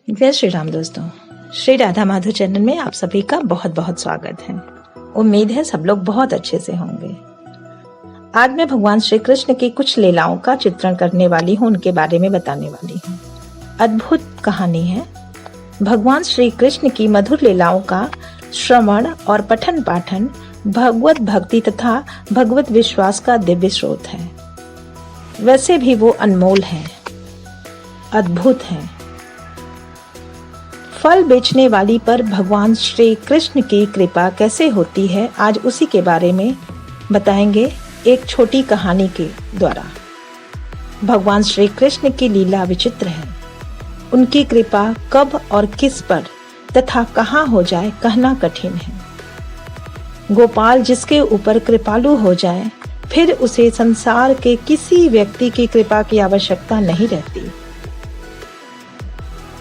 जय श्री राम दोस्तों, श्री राधा माधव चैनल में आप सभी का बहुत बहुत स्वागत है। उम्मीद है सब लोग बहुत अच्छे से होंगे। आज मैं भगवान श्री कृष्ण की कुछ लीलाओं का चित्रण करने वाली हूँ, उनके बारे में बताने वाली हूँ। अद्भुत कहानी है। भगवान श्री कृष्ण की मधुर लीलाओं का श्रवण और पठन पाठन भगवत भक्ति तथा भगवत विश्वास का दिव्य स्रोत है। वैसे भी वो अनमोल है, अद्भुत है। फल बेचने वाली पर भगवान श्री कृष्ण की कृपा कैसे होती है, आज उसी के बारे में बताएंगे एक छोटी कहानी के द्वारा। भगवान श्री कृष्ण की लीला विचित्र है। उनकी कृपा कब और किस पर तथा कहाँ हो जाए कहना कठिन है। गोपाल जिसके ऊपर कृपालु हो जाए, फिर उसे संसार के किसी व्यक्ति की कृपा की आवश्यकता नहीं रहती।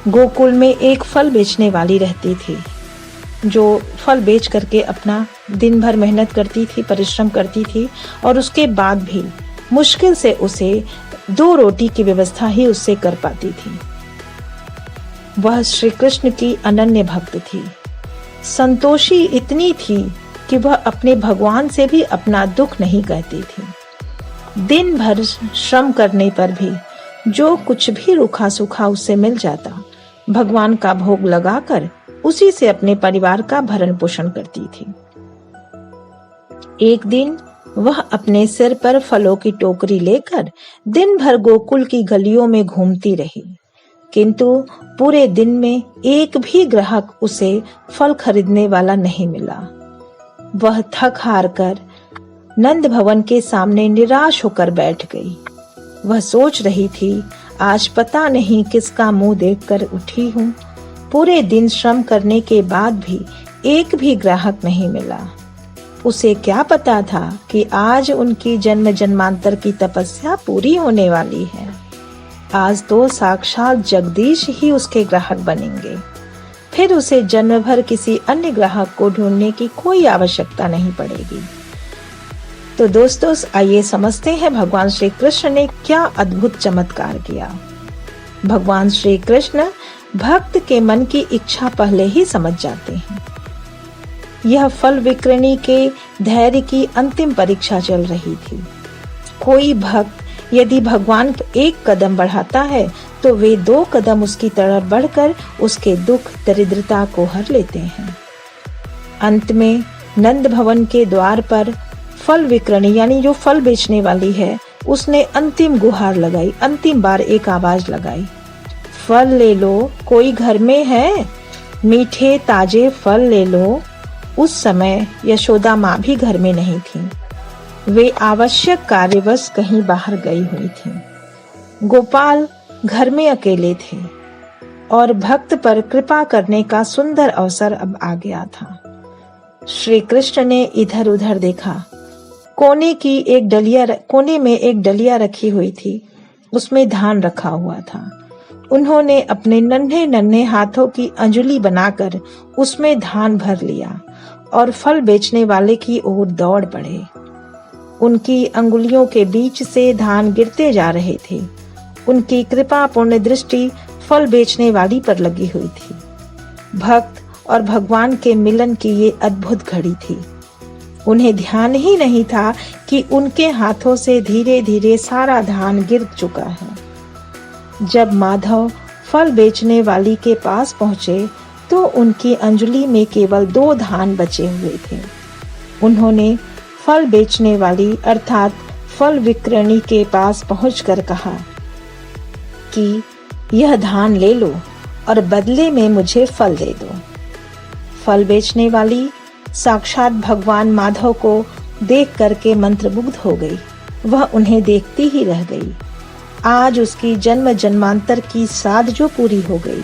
गोकुल में एक फल बेचने वाली रहती थी, जो फल बेच करके अपना दिन भर मेहनत करती थी, परिश्रम करती थी, और उसके बाद भी मुश्किल से उसे 2 रोटी की व्यवस्था ही उससे कर पाती थी। वह श्री कृष्ण की अनन्य भक्त थी, संतोषी इतनी थी कि वह अपने भगवान से भी अपना दुख नहीं कहती थी। दिन भर श्रम करने पर भी जो कुछ भी रूखा सूखा उससे मिल जाता, भगवान का भोग लगाकर उसी से अपने परिवार का भरण पोषण करती थी। एक दिन वह अपने सिर पर फलों की टोकरी लेकर दिन भर गोकुल की गलियों में घूमती रही, किंतु पूरे दिन में एक भी ग्राहक उसे फल खरीदने वाला नहीं मिला। वह थक हार कर नंद भवन के सामने निराश होकर बैठ गई। वह सोच रही थी, आज पता नहीं किसका मुंह देखकर उठी हूँ। पूरे दिन श्रम करने के बाद भी एक भी ग्राहक नहीं मिला। उसे क्या पता था कि आज उनकी जन्म जन्मांतर की तपस्या पूरी होने वाली है। आज तो साक्षात जगदीश ही उसके ग्राहक बनेंगे। फिर उसे जन्म भर किसी अन्य ग्राहक को ढूंढने की कोई आवश्यकता नहीं पड़ेगी। तो दोस्तों, आइए समझते हैं भगवान श्री कृष्ण ने क्या अद्भुत चमत्कार किया। भगवान श्री कृष्ण भक्त के मन की इच्छा पहले ही समझ जाते हैं। यह फल विक्रयणी के धैर्य की अंतिम परीक्षा चल रही थी। कोई भक्त यदि भगवान एक कदम बढ़ाता है तो वे 2 कदम उसकी तरफ बढ़कर उसके दुख दरिद्रता को हर लेते हैं। अंत में नंद भवन के द्वार पर फल विक्रयणी यानी जो फल बेचने वाली है, उसने अंतिम गुहार लगाई, अंतिम बार एक आवाज लगाई, फल ले लो, कोई घर में है? मीठे ताजे फल ले लो। उस समय यशोदा माँ भी घर में नहीं थी। वे आवश्यक कार्यवश कहीं बाहर गई हुई थी। गोपाल घर में अकेले थे और भक्त पर कृपा करने का सुंदर अवसर अब आ गया था। श्री कृष्ण ने इधर उधर देखा। कोने में एक डलिया रखी हुई थी, उसमें धान रखा हुआ था। उन्होंने अपने नन्हे नन्हे हाथों की अंजुली बनाकर उसमें धान भर लिया और फल बेचने वाले की ओर दौड़ पड़े। उनकी अंगुलियों के बीच से धान गिरते जा रहे थे। उनकी कृपापूर्ण दृष्टि फल बेचने वाली पर लगी हुई थी। भक्त और भगवान के मिलन की ये अद्भुत घड़ी थी। उन्हें ध्यान ही नहीं था कि उनके हाथों से धीरे धीरे सारा धान गिर चुका है। जब माधव फल बेचने वाली के पास पहुंचे तो उनकी अंजलि में केवल 2 धान बचे हुए थे। उन्होंने फल बेचने वाली अर्थात फल विक्रयणी के पास पहुंचकर कहा कि यह धान ले लो और बदले में मुझे फल दे दो। फल बेचने वाली साक्षात भगवान माधव को देख करके मंत्रमुग्ध हो गई। वह उन्हें देखती ही रह गई। आज उसकी जन्म जन्मांतर की साध जो पूरी हो गई।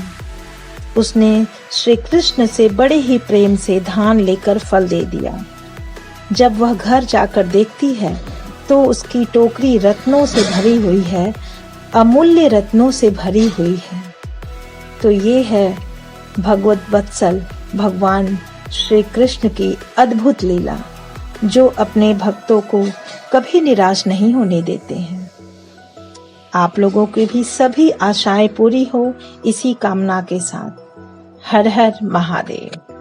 उसने श्री कृष्ण से बड़े ही प्रेम से धान लेकर फल दे दिया। जब वह घर जाकर देखती है तो उसकी टोकरी रत्नों से भरी हुई है, अमूल्य रत्नों से भरी हुई है। तो ये है भगवत वत्सल भगवान श्री कृष्ण की अद्भुत लीला, जो अपने भक्तों को कभी निराश नहीं होने देते हैं। आप लोगों की भी सभी आशाएं पूरी हो, इसी कामना के साथ। हर हर महादेव।